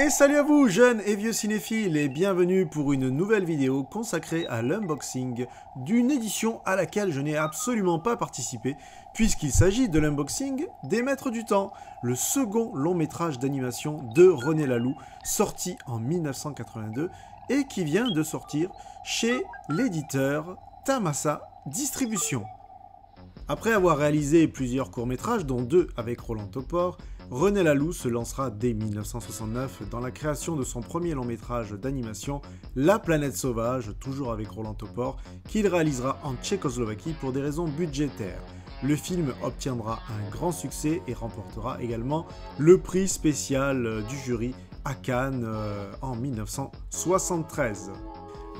Et salut à vous, jeunes et vieux cinéphiles, et bienvenue pour une nouvelle vidéo consacrée à l'unboxing d'une édition à laquelle je n'ai absolument pas participé, puisqu'il s'agit de l'unboxing des Maîtres du Temps, le second long métrage d'animation de René Laloux, sorti en 1982 et qui vient de sortir chez l'éditeur Tamasa Distribution. Après avoir réalisé plusieurs courts-métrages, dont deux avec Roland Topor, René Laloux se lancera dès 1969 dans la création de son premier long-métrage d'animation, La Planète Sauvage, toujours avec Roland Topor, qu'il réalisera en Tchécoslovaquie pour des raisons budgétaires. Le film obtiendra un grand succès et remportera également le prix spécial du jury à Cannes en 1973.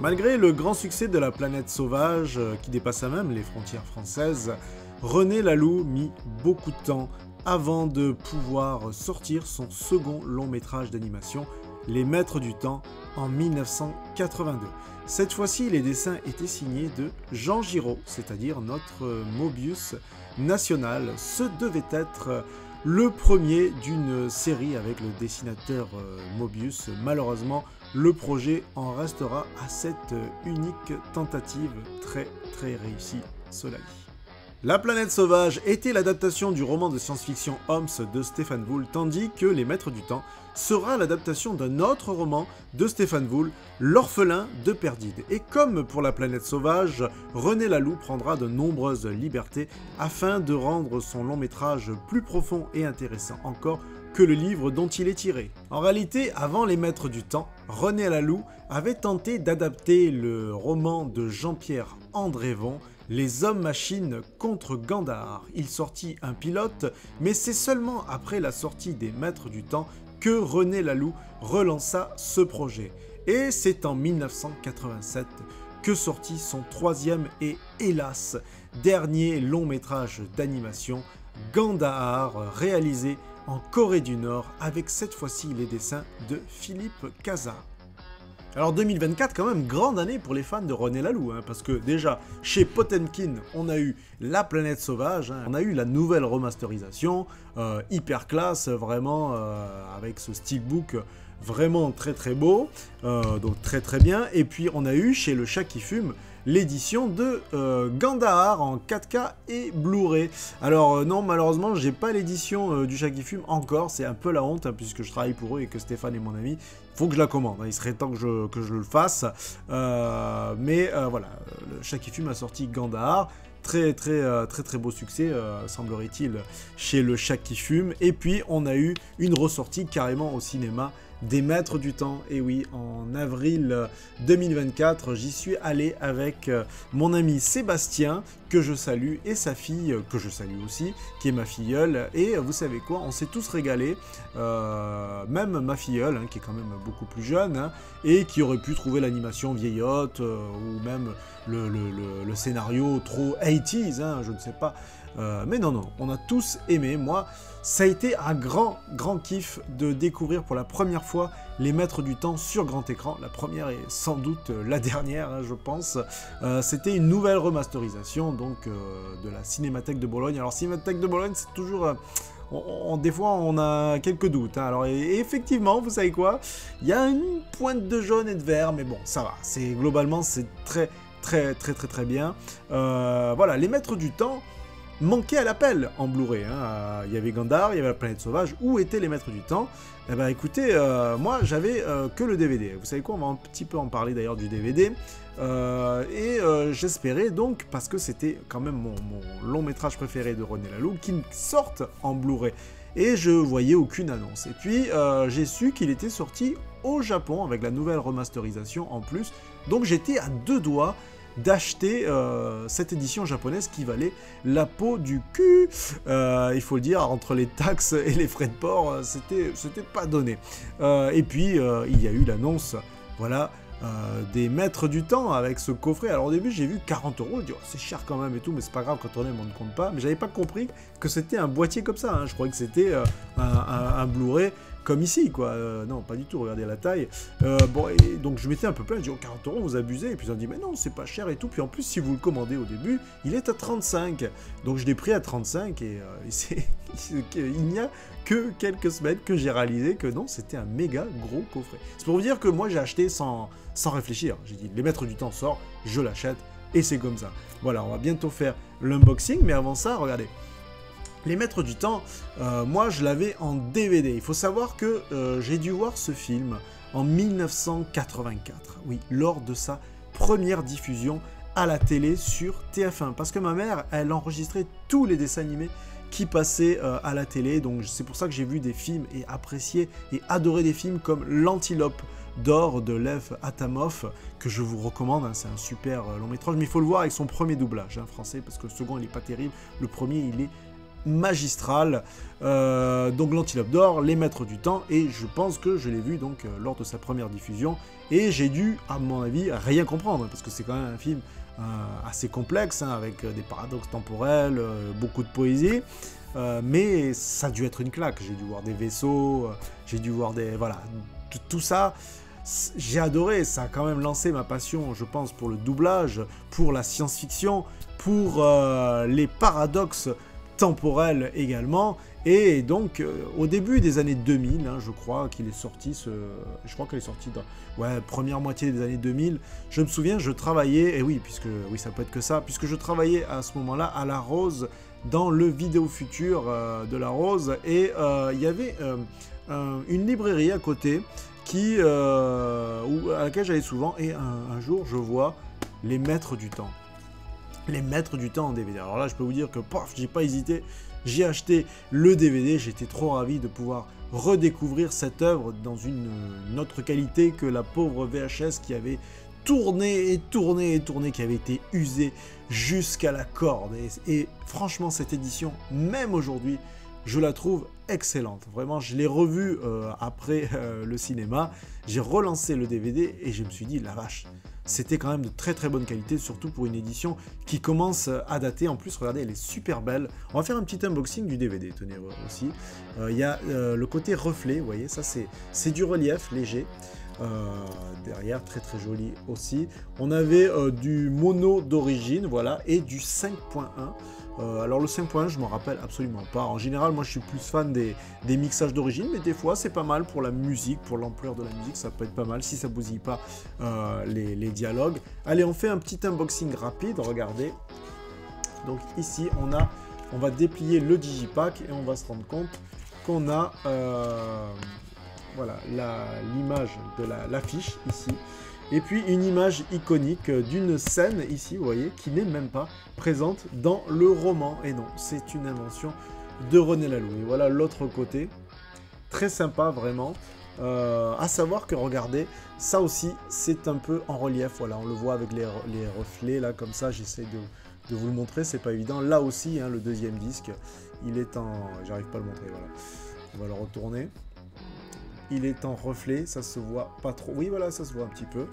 Malgré le grand succès de La Planète Sauvage, qui dépassa même les frontières françaises, René Laloux mit beaucoup de temps avant de pouvoir sortir son second long métrage d'animation, Les Maîtres du Temps, en 1982. Cette fois-ci, les dessins étaient signés de Jean Giraud, c'est-à-dire notre Mobius national. Ce devait être le premier d'une série avec le dessinateur Mobius. Malheureusement, le projet en restera à cette unique tentative très réussie, cela dit. La Planète Sauvage était l'adaptation du roman de science-fiction Homs de Stéphane Voul, tandis que Les Maîtres du Temps sera l'adaptation d'un autre roman de Stéphane Voul, L'Orphelin de Perdide. Et comme pour La Planète Sauvage, René Laloux prendra de nombreuses libertés afin de rendre son long métrage plus profond et intéressant encore que le livre dont il est tiré. En réalité, avant Les Maîtres du Temps, René Laloux avait tenté d'adapter le roman de Jean-Pierre Andrévon, Les Hommes-Machines contre Gandahar. Il sortit un pilote, mais c'est seulement après la sortie des Maîtres du Temps que René Laloux relança ce projet. Et c'est en 1987 que sortit son troisième et, hélas, dernier long métrage d'animation, Gandahar, réalisé en Corée du Nord, avec cette fois-ci les dessins de Philippe Cazard. Alors 2024, quand même, grande année pour les fans de René Laloux, parce que déjà, chez Potemkin, on a eu La Planète Sauvage, on a eu la nouvelle remasterisation, hyper classe, vraiment, avec ce steelbook vraiment très beau, donc très bien, et puis on a eu chez Le Chat qui fume, l'édition de Gandahar en 4K et Blu-ray. Alors non, malheureusement, j'ai pas l'édition du Chat qui fume encore, c'est un peu la honte, puisque je travaille pour eux et que Stéphane est mon ami. Faut que je la commande, il serait temps que je le fasse. Mais voilà, Le Chat qui fume a sorti Gandahar. Très beau succès, semblerait-il, chez Le Chat qui fume. Et puis, on a eu une ressortie carrément au cinéma des Maîtres du Temps. Et oui, en avril 2024, j'y suis allé avec mon ami Sébastien, que je salue, et sa fille, que je salue aussi, qui est ma filleule. Et vous savez quoi, on s'est tous régalés, même ma filleule, qui est quand même beaucoup plus jeune, et qui aurait pu trouver l'animation vieillotte, ou même le scénario trop 80s, je ne sais pas. Mais non, on a tous aimé. Moi, ça a été un grand kiff de découvrir pour la première fois Les Maîtres du Temps sur grand écran. La première et sans doute la dernière, je pense. C'était une nouvelle remasterisation donc de la Cinémathèque de Bologne. Alors, Cinémathèque de Bologne, c'est toujours... des fois, on a quelques doutes. Alors, et effectivement, vous savez quoi, il y a une pointe de jaune et de vert, mais bon, ça va. Globalement, c'est très bien. Voilà, Les Maîtres du Temps manquaient à l'appel en Blu-ray. Il y avait Gandahar, il y avait La Planète Sauvage. Où étaient Les Maîtres du Temps? Eh ben, écoutez, moi, j'avais que le DVD. Vous savez quoi, on va un petit peu en parler d'ailleurs du DVD. J'espérais donc, parce que c'était quand même mon long métrage préféré de René Laloux, qu'il sorte en Blu-ray. Et je voyais aucune annonce. Et puis, j'ai su qu'il était sorti au Japon, avec la nouvelle remasterisation en plus. Donc j'étais à deux doigts d'acheter cette édition japonaise qui valait la peau du cul. Il faut le dire, entre les taxes et les frais de port, c'était pas donné. Et puis, il y a eu l'annonce, voilà, des Maîtres du Temps avec ce coffret. Alors au début, j'ai vu 40 €, je dis, oh, c'est cher quand même et tout, mais c'est pas grave, quand on aime, on ne compte pas. Mais j'avais pas compris que c'était un boîtier comme ça, Je croyais que c'était un Blu-ray comme ici, quoi. Non, pas du tout, regardez la taille. Bon, et donc je m'étais un peu plaint, je dis, oh, 40 €, vous abusez. Et puis ils ont dit, mais non, c'est pas cher et tout. Puis en plus, si vous le commandez au début, il est à 35. Donc je l'ai pris à 35 et il n'y a que quelques semaines que j'ai réalisé que non, c'était un méga gros coffret. C'est pour vous dire que moi, j'ai acheté sans réfléchir. J'ai dit, les Maîtres du Temps sort, je l'achète et c'est comme ça. Voilà, on va bientôt faire l'unboxing, mais avant ça, regardez. Les Maîtres du Temps, moi je l'avais en DVD. Il faut savoir que j'ai dû voir ce film en 1984, oui, lors de sa première diffusion à la télé sur TF1. Parce que ma mère, elle enregistrait tous les dessins animés qui passaient à la télé. Donc c'est pour ça que j'ai vu des films et apprécié et adoré des films comme L'Antilope d'or de Lev Atamov, que je vous recommande, hein, c'est un super long métrage, mais il faut le voir avec son premier doublage hein, français, parce que le second il n'est pas terrible, le premier il est magistral. Donc L'Antilope d'or, Les Maîtres du Temps, et je pense que je l'ai vu donc lors de sa première diffusion, et j'ai dû, à mon avis, rien comprendre, parce que c'est quand même un film assez complexe, hein, avec des paradoxes temporels, beaucoup de poésie, mais ça a dû être une claque. J'ai dû voir des vaisseaux, j'ai dû voir des... Voilà, tout ça, j'ai adoré, ça a quand même lancé ma passion, je pense, pour le doublage, pour la science-fiction, pour les paradoxes temporels également. Et donc, au début des années 2000, hein, je crois qu'il est sorti, je crois qu'elle est sortie dans première moitié des années 2000. Je me souviens, je travaillais, et oui, oui, ça peut être que ça, puisque je travaillais à ce moment-là à La Rose, dans le Vidéo Futur de La Rose, et il y avait une librairie à côté à laquelle j'allais souvent, et un jour, je vois Les Maîtres du Temps. Les Maîtres du Temps en DVD. Alors là, je peux vous dire que, j'ai pas hésité, j'ai acheté le DVD, j'étais trop ravi de pouvoir redécouvrir cette œuvre dans une autre qualité que la pauvre VHS qui avait tourné et tourné et tourné, qui avait été usée jusqu'à la corde. Et franchement, cette édition, même aujourd'hui, je la trouve excellente. Vraiment, je l'ai revue après le cinéma, j'ai relancé le DVD et je me suis dit, la vache, c'était quand même de très très bonne qualité, surtout pour une édition qui commence à dater. En plus, regardez, elle est super belle. On va faire un petit unboxing du DVD, tenez aussi. Il y a le côté reflet, vous voyez, ça c'est du relief léger. Derrière, très très joli aussi. On avait du mono d'origine, voilà, et du 5.1. Alors le 5.1, je m'en rappelle absolument pas. En général, moi je suis plus fan des mixages d'origine, mais des fois c'est pas mal pour la musique, pour l'ampleur de la musique, ça peut être pas mal si ça bousille pas les dialogues. Allez, on fait un petit unboxing rapide, regardez. Donc ici, on va déplier le digipack et on va se rendre compte qu'on a voilà, l'image de l'affiche ici. Et puis une image iconique d'une scène ici, vous voyez, qui n'est même pas présente dans le roman. Et non, c'est une invention de René Laloux. Et voilà l'autre côté, très sympa vraiment. À savoir que, regardez, ça aussi, c'est un peu en relief. Voilà, on le voit avec les reflets, là, comme ça, j'essaie de vous le montrer, c'est pas évident. Là aussi, hein, le deuxième disque, il est en... J'arrive pas à le montrer, voilà. On va le retourner. Il est en reflet, ça se voit pas trop. Oui, voilà, ça se voit un petit peu.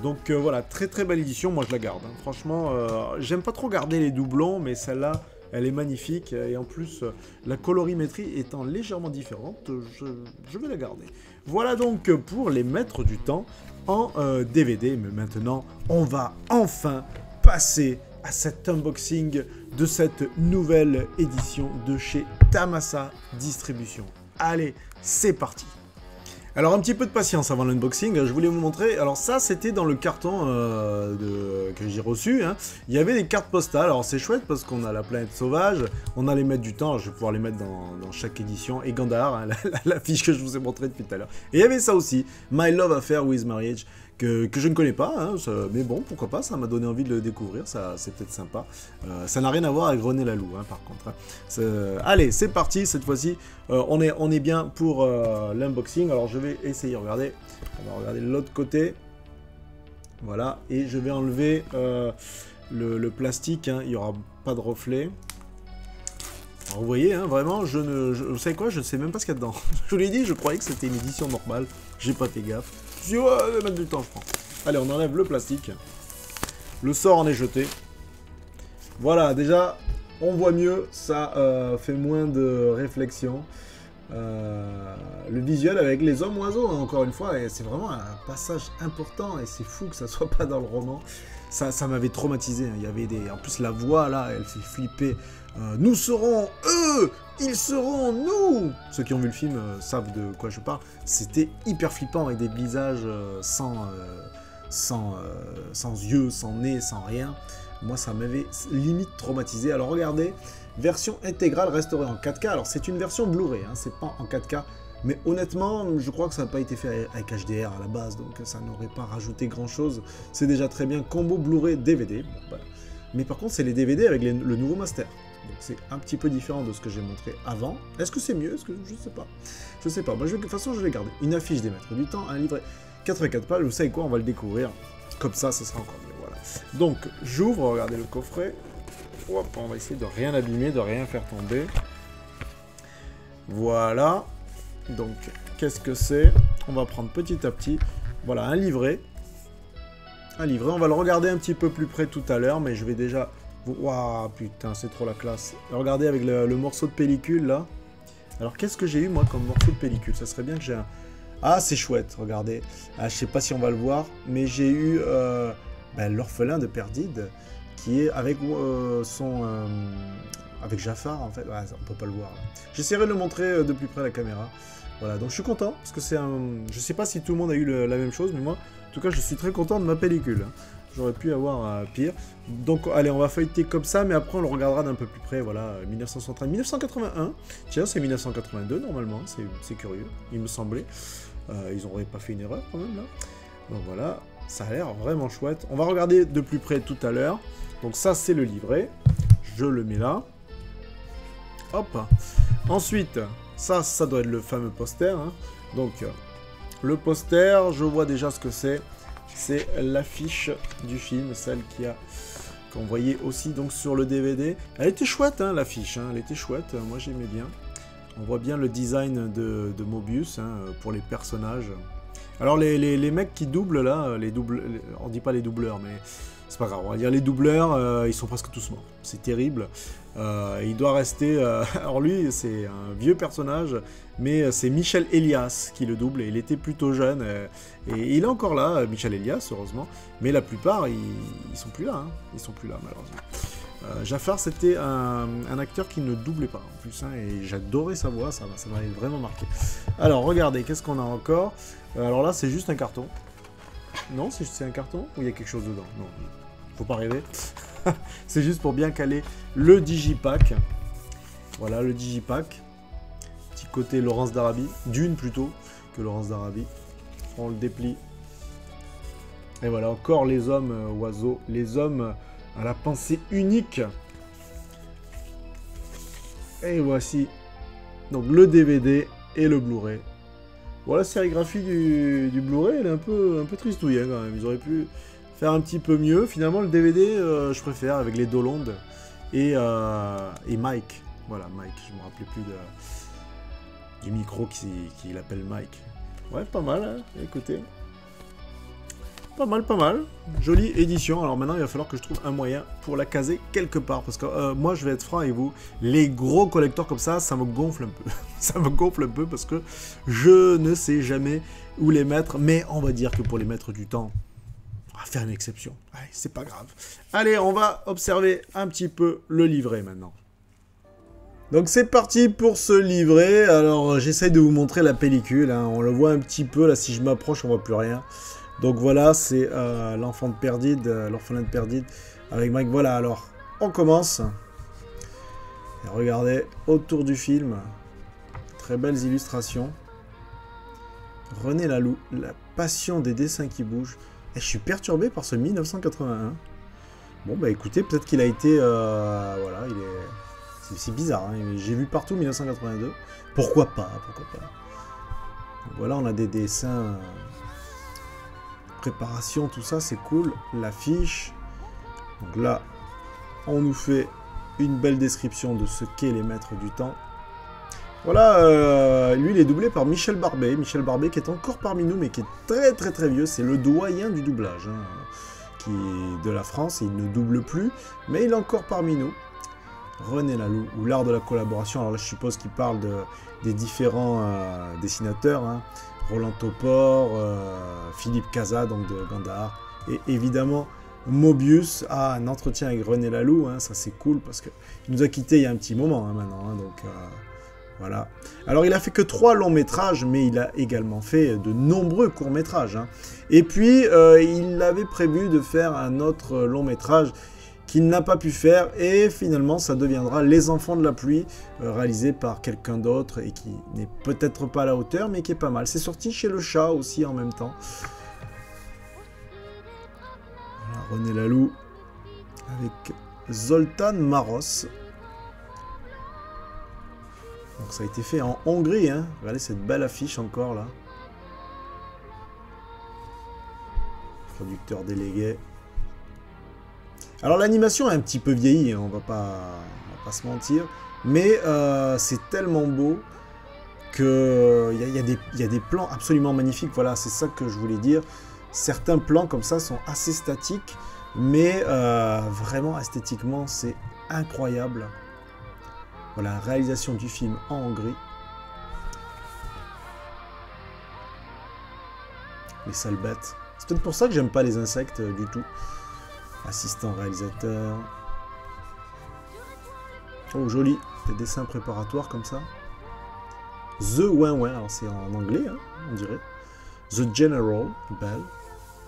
Donc voilà, très très belle édition, moi je la garde. Hein. Franchement, j'aime pas trop garder les doublons, mais celle-là, elle est magnifique. Et en plus, la colorimétrie étant légèrement différente, je vais la garder. Voilà donc pour les Maîtres du Temps en DVD. Mais maintenant, on va enfin passer à cet unboxing de cette nouvelle édition de chez Tamasa Distribution. Allez, c'est parti! Alors un petit peu de patience avant l'unboxing, je voulais vous montrer, alors ça c'était dans le carton que j'ai reçu, hein. Il y avait des cartes postales, alors c'est chouette parce qu'on a la planète sauvage, on a les Maîtres du Temps, je vais pouvoir les mettre dans chaque édition, et Gandhar, hein, la fiche que je vous ai montrée depuis tout à l'heure. Et il y avait ça aussi, My Love Affair with Marriage, que je ne connais pas, hein, mais bon, pourquoi pas, ça m'a donné envie de le découvrir, c'est peut-être sympa. Ça n'a rien à voir avec René Laloux, hein, par contre. Hein. Allez, c'est parti, cette fois-ci, on est bien pour l'unboxing. Alors, je vais essayer, regardez, on va regarder l'autre côté. Voilà, et je vais enlever le plastique, hein, il n'y aura pas de reflet. Alors, vous voyez, hein, vraiment, vous savez quoi, je ne sais même pas ce qu'il y a dedans. Je vous l'ai dit, je croyais que c'était une édition normale, j'ai pas fait gaffe. Je dis, ouais, mettre du temps, je prends. Allez, on enlève le plastique. Le sort en est jeté. Voilà, déjà, on voit mieux, ça fait moins de réflexion. le visuel avec les hommes oiseaux, hein, encore une fois, et c'est vraiment un passage important, et c'est fou que ça soit pas dans le roman. Ça m'avait traumatisé, hein. Il y avait des... En plus, la voix, là, elle fait flipper. Nous serons eux, ils seront nous. Ceux qui ont vu le film savent de quoi je parle. C'était hyper flippant, avec des visages sans yeux, sans nez, sans rien. Moi, ça m'avait limite traumatisé. Alors, regardez, version intégrale restaurée en 4K. Alors, c'est une version Blu-ray, hein, c'est pas en 4K. Mais honnêtement, je crois que ça n'a pas été fait avec HDR à la base, donc ça n'aurait pas rajouté grand-chose. C'est déjà très bien. Combo Blu-ray DVD. Bon, voilà. Mais par contre, c'est les DVD avec le nouveau master. Donc, c'est un petit peu différent de ce que j'ai montré avant. Est-ce que c'est mieux? Est-ce que... Je sais pas. Je sais pas. Moi, de toute façon, je vais garder. Une affiche des maîtres du temps, un livret 84 pages. Vous savez quoi? On va le découvrir. Comme ça sera encore mieux. Voilà. Donc, j'ouvre. Regardez le coffret. Hop, on va essayer de rien abîmer, de rien faire tomber. Voilà. Donc, qu'est-ce que c'est? On va prendre petit à petit. Voilà, un livret. Un livret. On va le regarder un petit peu plus près tout à l'heure, mais je vais déjà... Waouh, putain, c'est trop la classe. Regardez avec le morceau de pellicule, là. Alors, qu'est-ce que j'ai eu, moi, comme morceau de pellicule? Ça serait bien que j'ai un... Ah, c'est chouette, regardez. Ah, je sais pas si on va le voir, mais j'ai eu l'orphelin de Perdide, qui est avec avec Jafar, en fait. Ouais, on peut pas le voir. J'essaierai de le montrer de plus près à la caméra. Voilà, donc je suis content, parce que c'est un... Je sais pas si tout le monde a eu la même chose, mais moi, en tout cas, je suis très content de ma pellicule. J'aurais pu avoir pire. Donc, allez, on va feuilleter comme ça, mais après, on le regardera d'un peu plus près. Voilà, 1960, 1981. Tiens, c'est 1982, normalement. C'est curieux, il me semblait. Ils n'auraient pas fait une erreur, quand même, là. Donc, voilà, ça a l'air vraiment chouette. On va regarder de plus près tout à l'heure. Donc, ça, c'est le livret. Je le mets là. Hop. Ensuite, ça doit être le fameux poster. Hein. Donc, le poster, je vois déjà ce que c'est. C'est l'affiche du film, celle qu'on voyait aussi donc sur le DVD. Elle était chouette, hein, l'affiche, hein, elle était chouette, moi j'aimais bien. On voit bien le design de Mobius hein, pour les personnages. Alors les mecs qui doublent là, on dit pas les doubleurs, mais c'est pas grave, on va dire les doubleurs, ils sont presque tous morts. C'est terrible. Il doit rester... alors lui, c'est un vieux personnage, mais c'est Michel Elias qui le double, et il était plutôt jeune, et il est encore là, Michel Elias, heureusement, mais la plupart, ils sont plus là, hein. Ils sont plus là, malheureusement. Jafar, c'était un acteur qui ne doublait pas, en plus, hein, et j'adorais sa voix, ça m'avait vraiment marqué. Alors, regardez, qu'est-ce qu'on a encore? Alors là, c'est juste un carton. Non, c'est un carton? Ou il y a quelque chose dedans? Non, faut pas rêver. C'est juste pour bien caler le digipack. Voilà, le digipack. Petit côté Laurence d'Arabie. Dune plutôt que Laurence d'Arabie. On le déplie. Et voilà, encore les hommes oiseaux. Les hommes à la pensée unique. Et voici donc le DVD et le Blu-ray. Bon, la sérigraphie du Blu-ray, elle est un peu tristouille hein, quand même. Ils auraient pu faire un petit peu mieux. Finalement, le DVD, je préfère avec les Dollondes et Mike. Voilà, Mike. Je me rappelais plus du micro qui l'appelle Mike. Ouais, pas mal, hein, écoutez. Pas mal. Jolie édition. Alors maintenant, il va falloir que je trouve un moyen pour la caser quelque part. Parce que moi, je vais être franc avec vous. Les gros collecteurs comme ça me gonfle un peu. Ça me gonfle un peu parce que je ne sais jamais où les mettre. Mais on va dire que pour les mettre du temps, on va faire une exception. Allez, c'est pas grave. Allez, on va observer un petit peu le livret maintenant. Donc c'est parti pour ce livret. Alors j'essaye de vous montrer la pellicule. Hein. On le voit un petit peu. Là, si je m'approche, on voit plus rien. Donc voilà, c'est l'enfant de Perdide, l'orphelin de Perdide avec Mike. Voilà, alors on commence. Et regardez, autour du film, très belles illustrations. René Laloux, la passion des dessins qui bougent. Et je suis perturbé par ce 1981. Bon bah écoutez, peut-être qu'il a été... voilà, il est... C'est bizarre, hein. J'ai vu partout 1982. Pourquoi pas, pourquoi pas. Donc voilà, on a des dessins... préparation, tout ça, c'est cool. L'affiche. Donc là, on nous fait une belle description de ce qu'est les maîtres du temps. Voilà, lui, il est doublé par Michel Barbet. Michel Barbet qui est encore parmi nous, mais qui est très vieux. C'est le doyen du doublage, hein, qui est de la France. Il ne double plus, mais il est encore parmi nous. René Laloux, ou l'art de la collaboration. Alors là, je suppose qu'il parle des différents dessinateurs, hein. Roland Topor, Philippe Cazat, donc de Gandhar, et évidemment Mobius. Ah, un entretien avec René Laloux, hein, ça c'est cool, parce qu'il nous a quittés il y a un petit moment, hein, maintenant, hein, donc voilà. Alors il a fait que 3 longs métrages, mais il a également fait de nombreux courts métrages, hein. Et puis il avait prévu de faire un autre long métrage qu'il n'a pas pu faire, et finalement ça deviendra Les Enfants de la Pluie, réalisé par quelqu'un d'autre, et qui n'est peut-être pas à la hauteur, mais qui est pas mal. C'est sorti chez Le Chat aussi en même temps. Voilà, René Laloux, avec Zoltán Maros. Donc ça a été fait en Hongrie, hein. Regardez cette belle affiche encore, là. Producteur délégué. Alors l'animation est un petit peu vieillie, hein, on va pas se mentir, mais c'est tellement beau que il y a des plans absolument magnifiques. Voilà, c'est ça que je voulais dire. Certains plans comme ça sont assez statiques, mais vraiment esthétiquement c'est incroyable. Voilà, réalisation du film en Hongrie. Les sales bêtes. C'est peut-être pour ça que j'aime pas les insectes du tout. Assistant réalisateur. Oh, joli. Des dessins préparatoires comme ça. The Ouin-Ouin. Alors, c'est en anglais, hein, on dirait. The General. Belle.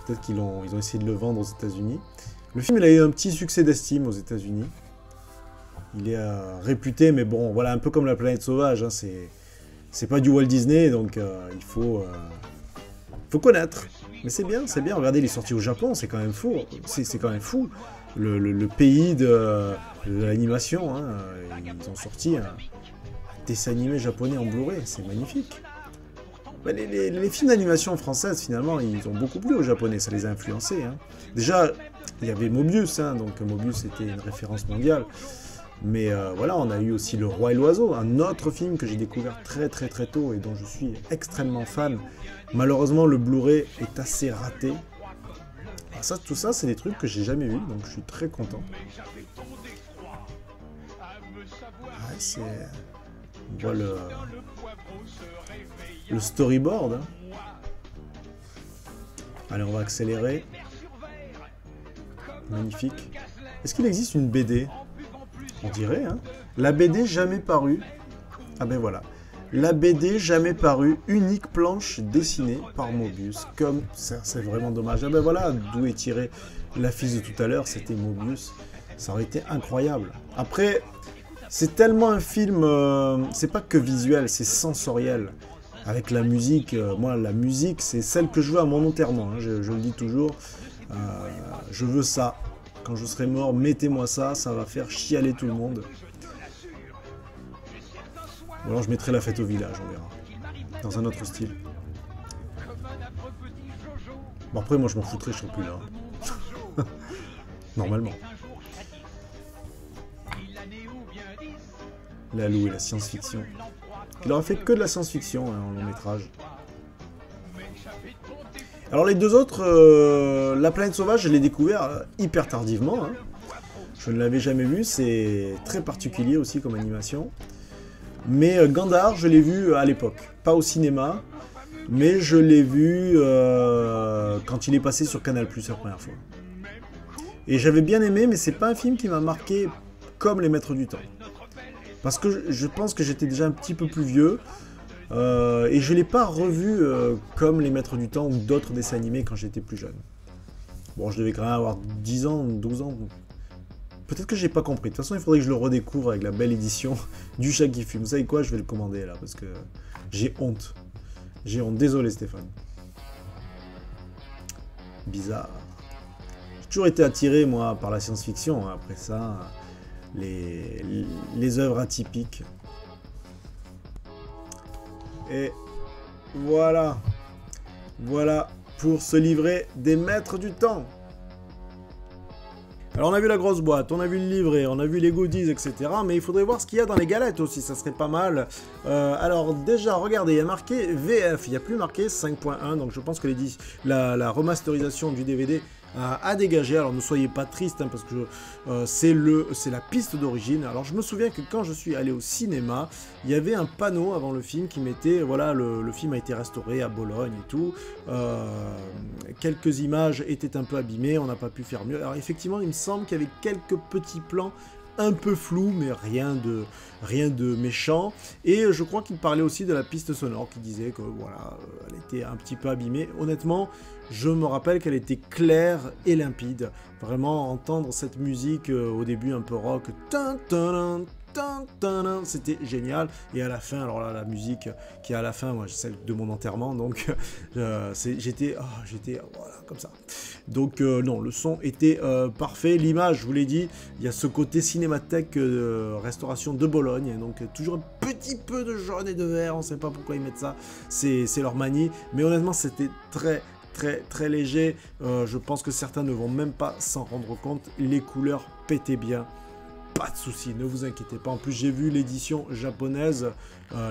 Peut-être qu'ils ont essayé de le vendre aux États-Unis. Le film, il a eu un petit succès d'estime aux États-Unis. Il est réputé, mais bon, voilà, un peu comme La Planète Sauvage. Hein, c'est pas du Walt Disney, donc il faut connaître. Mais c'est bien, regardez, il est sorti au Japon, c'est quand même fou. C'est quand même fou. Le pays de l'animation, hein, ils ont sorti un dessin animé japonais en Blu-ray, c'est magnifique. Ben, les films d'animation française, finalement, ils ont beaucoup plu aux Japonais, ça les a influencés. Hein. Déjà, il y avait Mobius, hein, donc Mobius était une référence mondiale. Mais voilà, on a eu aussi Le Roi et l'Oiseau, un autre film que j'ai découvert très tôt et dont je suis extrêmement fan. Malheureusement, le Blu-ray est assez raté. Alors ça, tout ça, c'est des trucs que j'ai jamais vus, donc je suis très content. Ouais, c'est... On voit le storyboard. Hein. Allez, on va accélérer. Magnifique. Est-ce qu'il existe une BD ? On dirait, hein. La BD jamais parue. Ah ben voilà. La BD jamais parue, unique planche dessinée par Mobius. Comme ça, c'est vraiment dommage. Ah ben voilà, d'où est tirée l'affiche de tout à l'heure, c'était Mobius. Ça aurait été incroyable. Après, c'est tellement un film, c'est pas que visuel, c'est sensoriel. Avec la musique, moi la musique, c'est celle que je veux à mon enterrement. Hein, je le dis toujours, je veux ça. Quand je serai mort, mettez-moi ça, ça va faire chialer tout le monde. Ou alors je mettrai La Fête au village, on verra. Dans un autre style. Bon après, moi je m'en foutrais, je serais plus là. Normalement. Laloux et la science-fiction. Il aura fait que de la science-fiction hein, en long métrage. Alors les deux autres, La Planète Sauvage, je l'ai découvert hyper tardivement. Hein. Je ne l'avais jamais vu, c'est très particulier aussi comme animation. Mais Gandhar, je l'ai vu à l'époque. Pas au cinéma, mais je l'ai vu quand il est passé sur Canal+ la première fois. Et j'avais bien aimé, mais c'est pas un film qui m'a marqué comme Les Maîtres du Temps. Parce que je pense que j'étais déjà un petit peu plus vieux. Et je ne l'ai pas revu comme Les Maîtres du Temps ou d'autres dessins animés quand j'étais plus jeune. Bon, je devais quand même avoir 10 ans, 12 ans. Peut-être que j'ai pas compris. De toute façon, il faudrait que je le redécouvre avec la belle édition du Chat qui fume. Vous savez quoi? Je vais le commander là parce que j'ai honte. J'ai honte. Désolé Stéphane. Bizarre. J'ai toujours été attiré, moi, par la science-fiction. Après ça, les œuvres atypiques. Et voilà. Voilà pour ce livret des Maîtres du Temps. Alors on a vu la grosse boîte, on a vu le livret, on a vu les goodies, etc. Mais il faudrait voir ce qu'il y a dans les galettes aussi, ça serait pas mal. Alors déjà, regardez, il y a marqué VF, il n'y a plus marqué 5.1, donc je pense que la remasterisation du DVD a dégagé. Alors ne soyez pas triste, hein, parce que c'est la piste d'origine. Alors je me souviens que quand je suis allé au cinéma, il y avait un panneau avant le film qui mettait, voilà, le film a été restauré à Bologne et tout. Quelques images étaient un peu abîmées, on n'a pas pu faire mieux. Alors effectivement, il me semble qu'il y avait quelques petits plans un peu flou, mais rien de méchant. Et je crois qu'il parlait aussi de la piste sonore, qui disait que voilà, elle était un petit peu abîmée. Honnêtement, je me rappelle qu'elle était claire et limpide. Vraiment, entendre cette musique au début un peu rock, c'était génial. Et à la fin, alors là, la musique qui est à la fin, moi, c'est celle de mon enterrement, donc j'étais voilà, comme ça. Donc non, le son était parfait. L'image, je vous l'ai dit, il y a ce côté cinémathèque restauration de Bologne, donc toujours un petit peu de jaune et de vert, on ne sait pas pourquoi ils mettent ça, c'est leur manie, mais honnêtement, c'était très léger. Je pense que certains ne vont même pas s'en rendre compte. Les couleurs pétaient bien. Pas de souci, ne vous inquiétez pas. En plus, j'ai vu l'édition japonaise.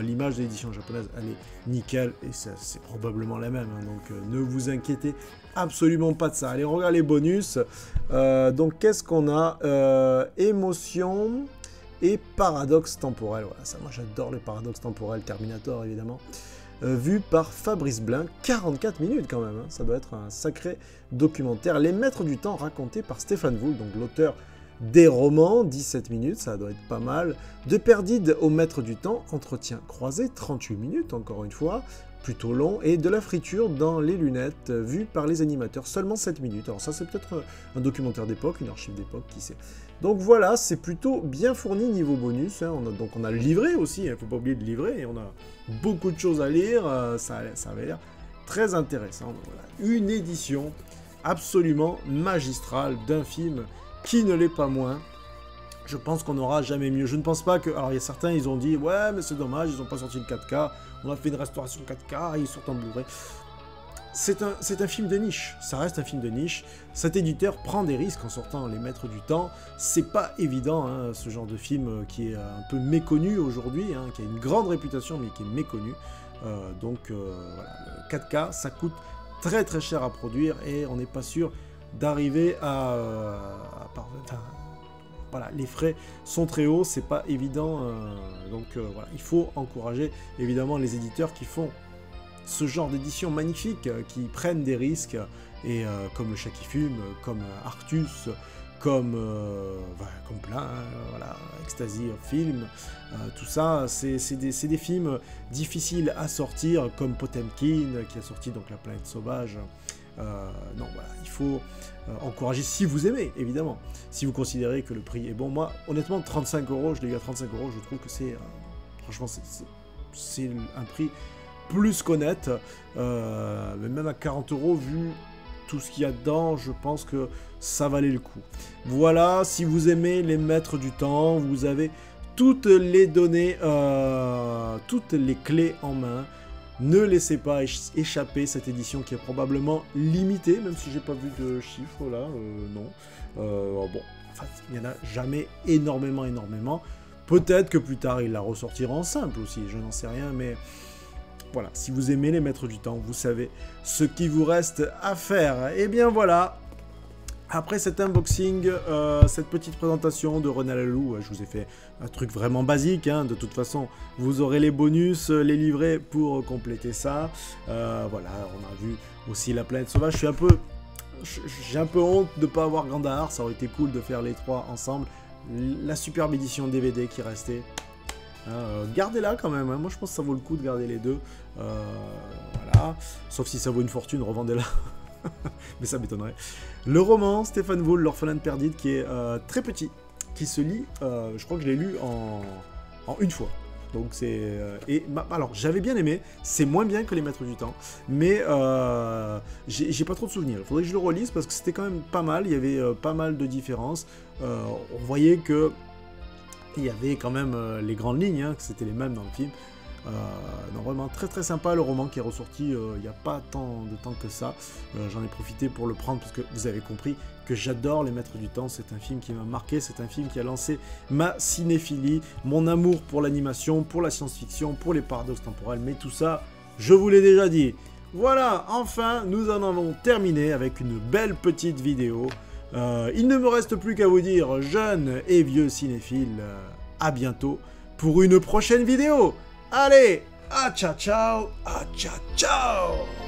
L'image de l'édition japonaise, elle est nickel. Et c'est probablement la même. Hein, donc, ne vous inquiétez absolument pas de ça. Allez, regarde les bonus. Donc, qu'est-ce qu'on a émotion et paradoxe temporel. Voilà, ça, moi, j'adore les paradoxes temporels. Terminator, évidemment. Vu par Fabrice Blin, 44 minutes quand même. Hein, ça doit être un sacré documentaire. Les Maîtres du Temps, racontés par Stéphane Voul, donc l'auteur des romans, 17 minutes, ça doit être pas mal. De Perdide au Maître du Temps, entretien croisé, 38 minutes, encore une fois, plutôt long. Et de la friture dans les lunettes, vu par les animateurs, seulement 7 minutes. Alors ça, c'est peut-être un documentaire d'époque, une archive d'époque, qui sait. Donc voilà, c'est plutôt bien fourni niveau bonus. Hein. Donc on a le livret aussi, il ne faut pas oublier le livret, et on a beaucoup de choses à lire, ça avait l'air très intéressant. Donc, voilà. Une édition absolument magistrale d'un film qui ne l'est pas moins. Je pense qu'on n'aura jamais mieux. Je ne pense pas que... Alors, il y a certains, ils ont dit « Ouais, mais c'est dommage, ils n'ont pas sorti le 4K. On a fait une restauration 4K, ils sortent en Blu-ray. » C'est un film de niche. Ça reste un film de niche. Cet éditeur prend des risques en sortant Les Maîtres du Temps. C'est pas évident, hein, ce genre de film qui est un peu méconnu aujourd'hui, hein, qui a une grande réputation, mais qui est méconnu. Donc, voilà. Le 4K, ça coûte très cher à produire et on n'est pas sûr d'arriver voilà, les frais sont très hauts, c'est pas évident, donc voilà, il faut encourager évidemment les éditeurs qui font ce genre d'édition magnifique, qui prennent des risques, et comme Le Chat qui fume, comme Artus, comme plein, hein, voilà, Ecstasy of Film, tout ça, c'est des films difficiles à sortir, comme Potemkin, qui a sorti donc La Planète Sauvage. Non, voilà, il faut encourager si vous aimez, évidemment. Si vous considérez que le prix est bon. Moi, honnêtement, 35 €, je l'ai eu à 35 €, je trouve que c'est... franchement, c'est un prix plus qu'honnête. Mais même à 40 €, vu tout ce qu'il y a dedans, je pense que ça valait le coup. Voilà, si vous aimez Les Maîtres du Temps, vous avez toutes les données, toutes les clés en main. Ne laissez pas échapper cette édition qui est probablement limitée, même si j'ai pas vu de chiffres là, non. Bon, enfin, il n'y en a jamais énormément. Peut-être que plus tard, il la ressortira en simple aussi, je n'en sais rien, mais voilà, si vous aimez Les Maîtres du Temps, vous savez ce qu'il vous reste à faire. Et bien voilà, après cet unboxing, cette petite présentation de René Laloux, je vous ai fait un truc vraiment basique, hein. De toute façon, vous aurez les bonus, les livrets pour compléter ça. Voilà, on a vu aussi La Planète Sauvage. J'ai un peu honte de ne pas avoir Gandahar, ça aurait été cool de faire les trois ensemble. La superbe édition DVD qui restait. Gardez-la quand même, hein. Moi je pense que ça vaut le coup de garder les deux. Voilà, sauf si ça vaut une fortune, revendez-la. Mais ça m'étonnerait. Le roman, Stéphane Voul, L'Orphelin de Perdide, qui est très petit, qui se lit, je crois que je l'ai lu en une fois. Donc c'est... alors, j'avais bien aimé, c'est moins bien que Les Maîtres du Temps, mais j'ai pas trop de souvenirs. Il faudrait que je le relise, parce que c'était quand même pas mal, il y avait pas mal de différences. On voyait que il y avait quand même les grandes lignes, hein, que c'était les mêmes dans le film. Non, vraiment très très sympa le roman qui est ressorti il n'y a pas tant de temps que ça. J'en ai profité pour le prendre parce que vous avez compris que j'adore Les Maîtres du Temps. C'est un film qui m'a marqué, c'est un film qui a lancé ma cinéphilie, mon amour pour l'animation, pour la science-fiction, pour les paradoxes temporels, mais tout ça, je vous l'ai déjà dit. Voilà, enfin, nous en avons terminé avec une belle petite vidéo. Il ne me reste plus qu'à vous dire, jeunes et vieux cinéphiles, à bientôt pour une prochaine vidéo. Allez, à ciao ciao, à ciao ciao.